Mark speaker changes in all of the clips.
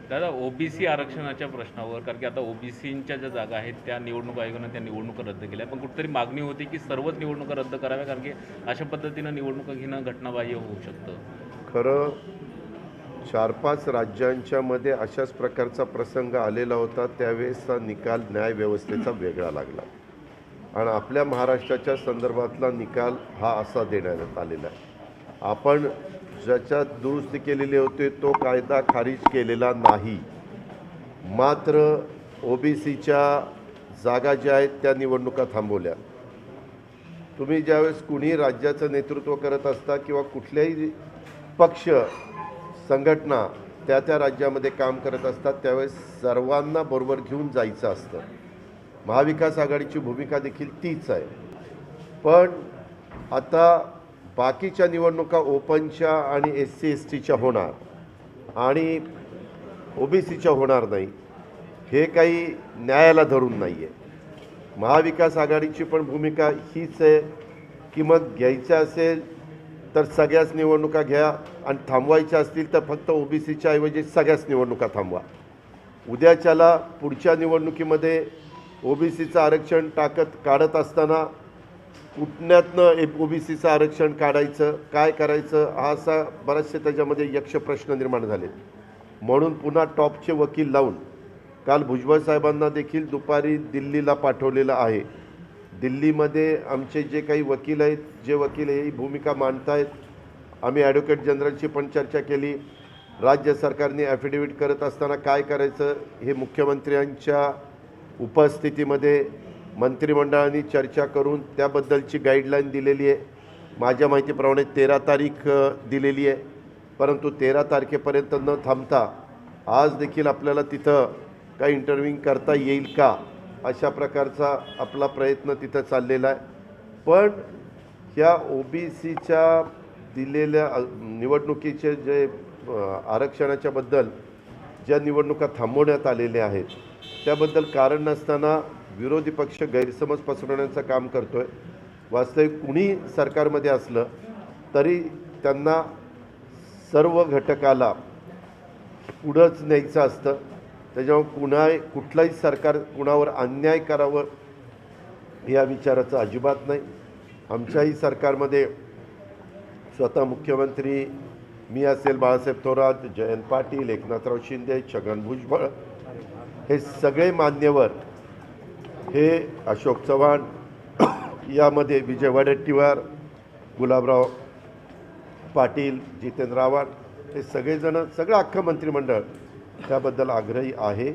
Speaker 1: दादा ओबीसी आरक्षणाच्या प्रश्नावर, कारण की आता ओबीसींच्या ज्या जागा आहेत त्या निवडणूक आयोगानं त्या निवडणुका रद्द केल्या, पण कुठेतरी मागणी होती की सर्वच निवडणुका रद्द कराव्या, कारण की अशा पद्धतीनं निवडणुका घेणं घटनाबाह्य होऊ शकतं.
Speaker 2: खरं 4-5 राज्यांच्या मध्ये अशाच प्रकारचा प्रसंग आलेला होता, त्यावेळेसचा निकाल न्यायव्यवस्थेचा वेगळा लागला आणि आपल्या महाराष्ट्राच्या संदर्भातला निकाल हा असा देण्यात आलेला आहे. आपण ज्याच्यात दुरुस्ती केलेली होती तो कायदा खारिज केलेला नाही, मात्र ओबीसीच्या जागा ज्या आहेत त्या निवडणुका थांबवल्या. तुम्ही ज्यावेळेस कुणी राज्याचं नेतृत्व करत असता किंवा कुठल्याही पक्ष संघटना त्या राज्यामध्ये काम करत असतात त्यावेळेस सर्वांना बरोबर घेऊन जायचं असतं. महाविकास आघाडीची भूमिका देखील तीच आहे. पण आता बाकीच्या निवडणुका ओपनच्या आणि SC STच्या होणार आणि ओबीसीच्या होणार नाही, हे काही न्यायाला धरून नाही आहे. महाविकास आघाडीची पण भूमिका हीच आहे की मग घ्यायचं असेल तर सगळ्याच निवडणुका घ्या आणि थांबवायच्या असतील तर फक्त ओबीसीच्या ऐवजी सगळ्याच निवडणुका थांबवा. उद्याच्याला पुढच्या निवडणुकीमध्ये ओबीसीचं आरक्षण काढत असताना कुठण्यातनं ओबीसीचं आरक्षण काढायचं, काय करायचं, हा असा बरेचसे त्याच्यामध्ये यक्ष प्रश्न निर्माण झाले. म्हणून पुन्हा टॉपचे वकील लावून काल भुजबळ साहेबांना देखील दुपारी दिल्लीला पाठवलेलं आहे. दिल्लीमध्ये आमचे जे काही वकील आहेत, जे वकील ही भूमिका मांडत आहेत, आम्ही ॲडव्होकेट जनरलची पण चर्चा केली. राज्य सरकारने ॲफिडेविट करत असताना काय करायचं हे मुख्यमंत्र्यांच्या उपस्थितीमध्ये मंत्रिमंडळाने चर्चा करून त्याबद्दलची गाईडलाईन दिलेली आहे. माझ्या माहितीप्रमाणे 13 तारीख दिलेली आहे, परंतु 13 तारखेपर्यंत न थांबता आज देखील आपल्याला तिथं काही इंटरव्ह्यू करता येईल का, अशा प्रकारचा आपला प्रयत्न तिथं चाललेला आहे. पण ह्या ओबीसीच्या दिलेल्या निवडणुकीचे जे आरक्षणाच्या बद्दल ज्या निवडणुका थांबवण्यात आलेल्या आहेत त्याबद्दल कारण नसताना विरोधी पक्ष गैरसमज पसरवण्याचं काम करतो आहे. वास्तविक कुणी सरकारमध्ये असलं तरी त्यांना सर्व घटकाला पुढंच न्यायचं असतं. त्याच्यामुळे कुठलाही सरकार कुणावर अन्याय करावं या विचाराचं अजिबात नाही. आमच्याही सरकारमध्ये स्वतः मुख्यमंत्री, मी असेल, बाळासाहेब थोरात, जयंत पाटील, एकनाथराव शिंदे, छगन भुजबळ, हे सगळे मान्यवर, हे अशोक चव्हाण, यामध्ये विजय वडेट्टीवार, गुलाबराव पाटील, जितेंद्र आव्हाड, हे सगळेजण, सगळं अख्खं मंत्रिमंडळ त्याबद्दल आग्रही आहे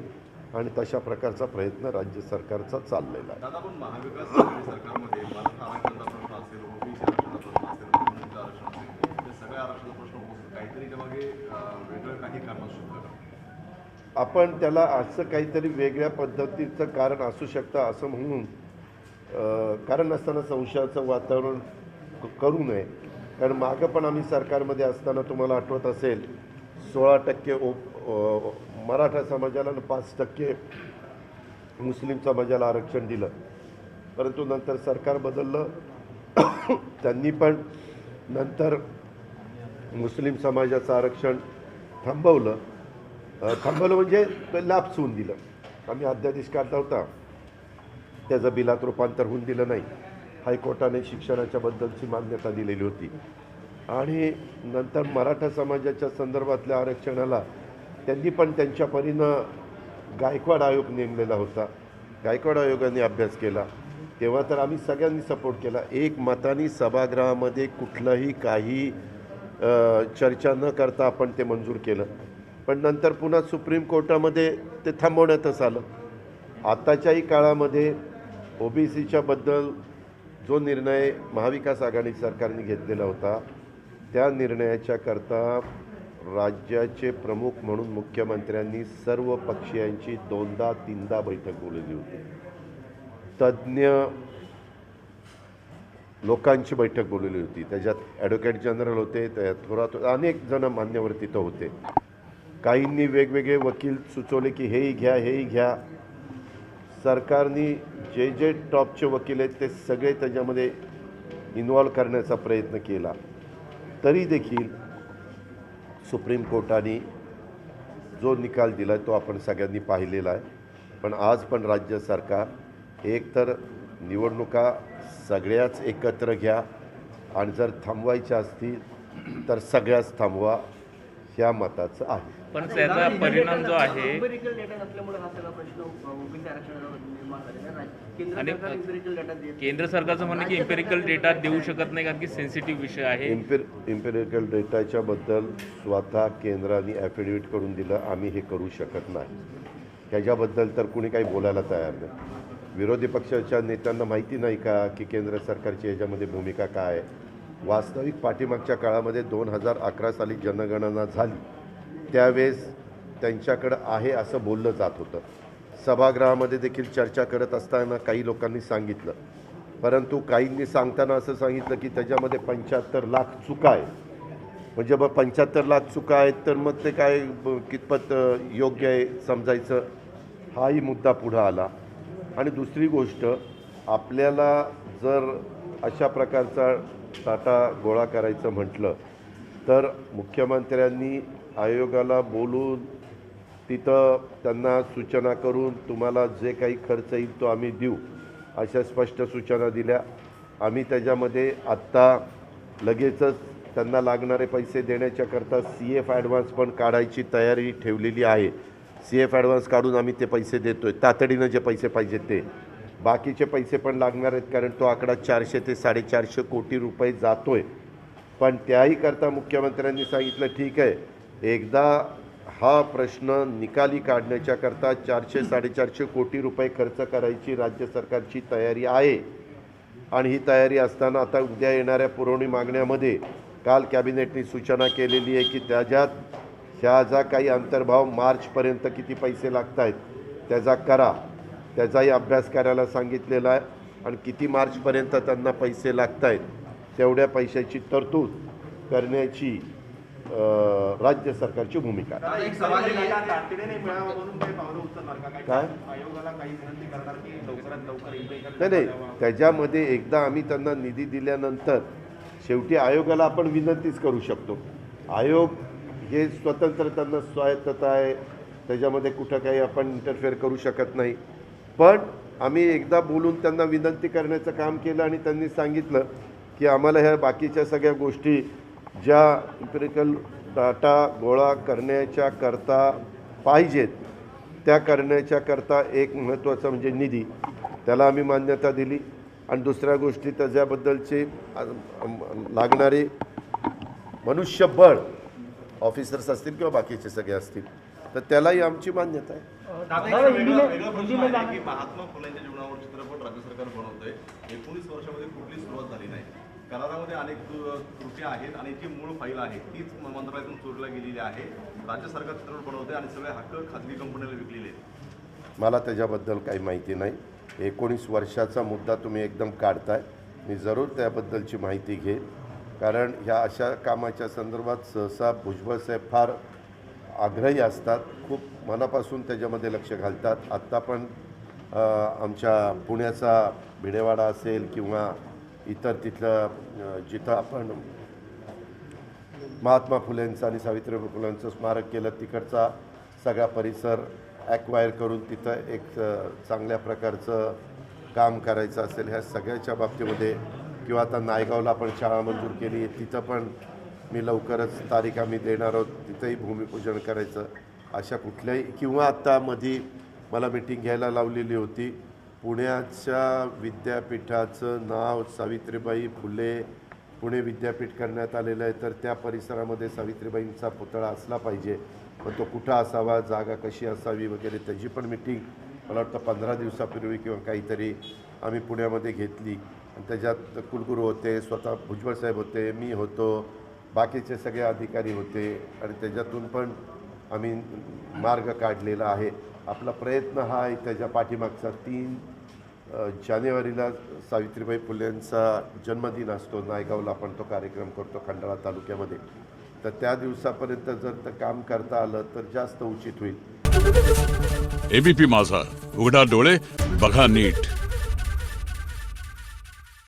Speaker 2: आणि तशा प्रकारचा प्रयत्न राज्य सरकारचा चाललेला आहे.
Speaker 3: दादा, पण महाविकास आघाडी सरकारमध्ये मराठा आरक्षणाचा प्रश्न असेल, ओबीसी आरक्षणाचा प्रश्न असेल, मुस्लिमचा आरक्षण असेल, हे सगळ्या आरक्षणाचा प्रश्न होतो, काहीतरी त्यामागे वेगळं काही कारण असू शकतं का?
Speaker 2: आपण त्याला असं काहीतरी वेगळ्या पद्धतीचं कारण असू शकतं असं म्हणून कारण नसताना संशयाचं वातावरण करू नये. कारण मागं पण आम्ही सरकारमध्ये असताना तुम्हाला आठवत असेल 16% मराठा समाजाला आणि 5% मुस्लिम समाजाला आरक्षण दिलं, परंतु नंतर सरकार बदललं. त्यांनी पण नंतर मुस्लिम समाजाचं आरक्षण थांबवलं म्हणजे लापसून दिलं. आम्ही अध्यादेश काढला होता, त्याचं बिलात रूपांतर होऊन दिलं नाही. हायकोर्टाने शिक्षणाच्या बद्दलची मान्यता दिलेली होती आणि नंतर मराठा समाजाच्या संदर्भातल्या आरक्षणाला त्यांनी पण त्यांच्या परीनं गायकवाड आयोग नेमलेला होता. गायकवाड आयोगाने अभ्यास केला, तेव्हा तर आम्ही सगळ्यांनी सपोर्ट केला. एक मतानी सभागृहामध्ये कुठलंही काही चर्चा न करता आपण ते मंजूर केलं. पण नंतर पुन्हा सुप्रीम कोर्टामध्ये ते थांबवण्यातच आलं. आताच्याही काळामध्ये ओबीसीच्या बद्दल जो निर्णय महाविकास आघाडी सरकारने घेतलेला होता त्या निर्णयाच्या करता राज्याचे प्रमुख म्हणून मुख्यमंत्र्यांनी सर्व पक्षीयांची 2दा-3दा बैठक बोलवली होती. तज्ज्ञ लोकांची बैठक बोलवली होती. त्याच्यात ॲडव्होकेट जनरल होते, त्यात थोरात, अनेक जण मान्यवर तिथं होते. काहींनी वेगवेगळे वकील सुचवले की हेही घ्या, हेही घ्या. सरकारने जे टॉपचे वकील आहेत ते सगळे त्याच्यामध्ये इन्व्हॉल्व करण्याचा प्रयत्न केला. तरी देखील सुप्रीम कोर्टाने जो निकाल दिला आहे तो आपण सगळ्यांनी पाहिलेला आहे. पण आज पण राज्य सरकार एकतर निवडणुका सगळ्याच एकत्र घ्या आणि जर थांबवायच्या असतील तर सगळ्याच थांबवा ह्या मताचं आहे.
Speaker 1: पण त्याचा परिणाम जो आहे
Speaker 4: एम्पिरिकल डेटा नसल्यामुळे हा सगळा प्रश्न ओबीसी आरक्षणाचा निर्माण झालेला नाही. केंद्र
Speaker 1: आणि
Speaker 4: सरकार एम्पिरिकल डेटा देत
Speaker 1: केंद्र सरकारचं म्हणणं की एम्पेरिकल डेटा देऊ शकत नाही कारण की सेन्सिटिव्ह विषय आहे.
Speaker 2: इम्पेरिकल डेटाच्या बद्दल स्वतः केंद्राने ॲफिडेविट करून दिलं, आम्ही हे करू शकत नाही. ह्याच्याबद्दल तर कुणी काही बोलायला तयार नाही. विरोधी पक्षाच्या नेत्यांना माहिती नाही का की केंद्र सरकारची याच्यामध्ये भूमिका काय आहे. वास्तविक पाठीमागच्या काळामध्ये 2011 साली जनगणना झाली त्यावेळेस त्यांच्याकडं आहे असं बोललं जात होतं. सभागृहामध्ये देखील चर्चा करत असताना काही लोकांनी सांगितलं, परंतु काहींनी सांगताना असं सांगितलं की त्याच्यामध्ये 75 लाख चुका आहे. म्हणजे मग 75 लाख चुका आहेत तर मग ते काय कितपत योग्य आहे समजायचं, हाही मुद्दा पुढं आला. आणि दुसरी गोष्ट, आपल्याला जर अशा प्रकारचा डाटा गोळा करायचं म्हटलं तर मुख्यमंत्र्यांनी आयोगाला बोलून तिथं त्यांना सूचना करून तुम्हाला जे काही खर्च येईल तो आम्ही देऊ अशा स्पष्ट सूचना दिल्या. आम्ही त्याच्यामध्ये आत्ता लगेचच त्यांना लागणारे पैसे देण्याच्याकरता CF ॲडव्हान्स पण काढायची तयारी ठेवलेली आहे. CF ॲडव्हान्स काढून आम्ही ते पैसे देतो आहे, तातडीनं जे पैसे पाहिजेत ते. बाकीचे पैसे पण लागणार आहेत कारण तो आकडा 400 ते 450 कोटी रुपये जातो आहे. पण त्याही करता मुख्यमंत्र्यांनी सांगितलं ठीक आहे, एकदा हा प्रश्न निकाली काढण्याच्याकरता 400-450 कोटी रुपये खर्च करायची राज्य सरकारची तयारी आहे. आणि ही तयारी असताना आता उद्या येणाऱ्या पुरवणी मागण्यामध्ये काल कॅबिनेटने सूचना केलेली आहे की त्याच्यात ह्या जा काही अंतर्भाव मार्चपर्यंत किती पैसे लागत आहेत त्याचा करा, त्याचाही अभ्यास करायला सांगितलेला आहे. आणि किती मार्चपर्यंत त्यांना पैसे लागत आहेत तेवढ्या पैशाची तरतूद करण्याची राज्य सरकारची भूमिका आहे.
Speaker 3: एक सामाजिक डेटा तातडीने मिळावा म्हणून काही पावलं उचलणार का?
Speaker 2: काय?
Speaker 3: आयोगाला काही विनंती करणार की लवकरात लवकर
Speaker 2: नाही नाही, त्याच्यामध्ये एकदा आम्ही त्यांना निधी दिल्यानंतर शेवटी आयोगाला आपण विनंतीच करू शकतो. आयोग हे स्वतंत्र, त्यांना स्वायत्तता आहे, त्याच्यामध्ये कुठं काही आपण इंटरफेअर करू शकत नाही. पण आम्ही एकदा बोलून त्यांना विनंती करण्याचं काम केलं आणि त्यांनी सांगितलं की आम्हाला ह्या बाकीच्या सगळ्या गोष्टी ज्या इम्पेरिकल डाटा गोळा करण्याच्या करता पाहिजेत त्या करण्याच्या करता एक महत्त्वाचा म्हणजे निधी, त्याला आम्ही मान्यता दिली. आणि दुसऱ्या गोष्टी त्याच्याबद्दलचे लागणारे मनुष्यबळ, ऑफिसर्स असतील किंवा बाकीचे सगळे असतील, तर त्यालाही आमची मान्यता आहे.
Speaker 3: वेगळा प्रश्न आहे की महात्मा फुलेंच्या जीवनावर चित्रपट राज्य सरकार बनवतंय. 19 वर्षामध्ये कुठली सुरुवात झाली नाही. करारामध्ये अनेक त्रुटी आहेत आणि जी मूळ फाईल आहे तीच मंत्रालयातून चोरीला गेलेली आहे. राज्य सरकार चित्रपट बनवते आणि सगळे हक्क खाजगी कंपनीला विकलेले आहेत.
Speaker 2: मला त्याच्याबद्दल काही माहिती नाही. 19 वर्षाचा मुद्दा तुम्ही एकदम काढताय, मी जरूर त्याबद्दलची माहिती घेईन. कारण ह्या अशा कामाच्या संदर्भात सहसा भुजबळ साहेब फार आग्रही असतात, खूप मनापासून त्याच्यामध्ये लक्ष घालतात. आत्ता पण आमच्या पुण्याचा भिडेवाडा असेल किंवा इतर तिथलं जिथं आपण महात्मा फुलेंचं आणि सावित्रीबाई फुलेंचं स्मारक केलं तिकडचा सगळा परिसर ॲक्वायर करून तिथं एक चांगल्या प्रकारचं काम करायचं असेल, ह्या सगळ्याच्या बाबतीमध्ये किंवा आता नायगावला आपण शाळा मंजूर केली आहे, तिथं पण मी लवकरच तारीख आम्ही देणार आहोत, तिथंही भूमिपूजन करायचं. अशा कुठल्याही किंवा आत्ता मधी मला मिटिंग घ्यायला लावलेली होती. पुण्याच्या विद्यापीठाचं नाव सावित्रीबाई फुले पुणे विद्यापीठ करण्यात आलेलं आहे, तर त्या परिसरामध्ये सावित्रीबाईंचा पुतळा असला पाहिजे. पण तो कुठं असावा, जागा कशी असावी वगैरे त्याची पण मिटिंग मला वाटतं 15 दिवसापूर्वी किंवा काहीतरी आम्ही पुण्यामध्ये घेतली. आणि त्याच्यात कुलगुरू होते, स्वतः भुजबळ साहेब होते, मी होतो, बाकीचे सगळे अधिकारी होते. आणि त्याच्यातून पण आम्ही मार्ग काढलेला आहे. आपला प्रयत्न हा आहे त्याच्या पाठीमागचा 3 जानेवारीला सावित्रीबाई फुलेंचा जन्मदिन असतो, नायगावला आपण तो कार्यक्रम करतो खंडाळा तालुक्यामध्ये. तर त्या दिवसापर्यंत जर ते काम करता आलं तर जास्त उचित होईल.
Speaker 5: एबीपी माझा, उघडा डोळे बघा नीट.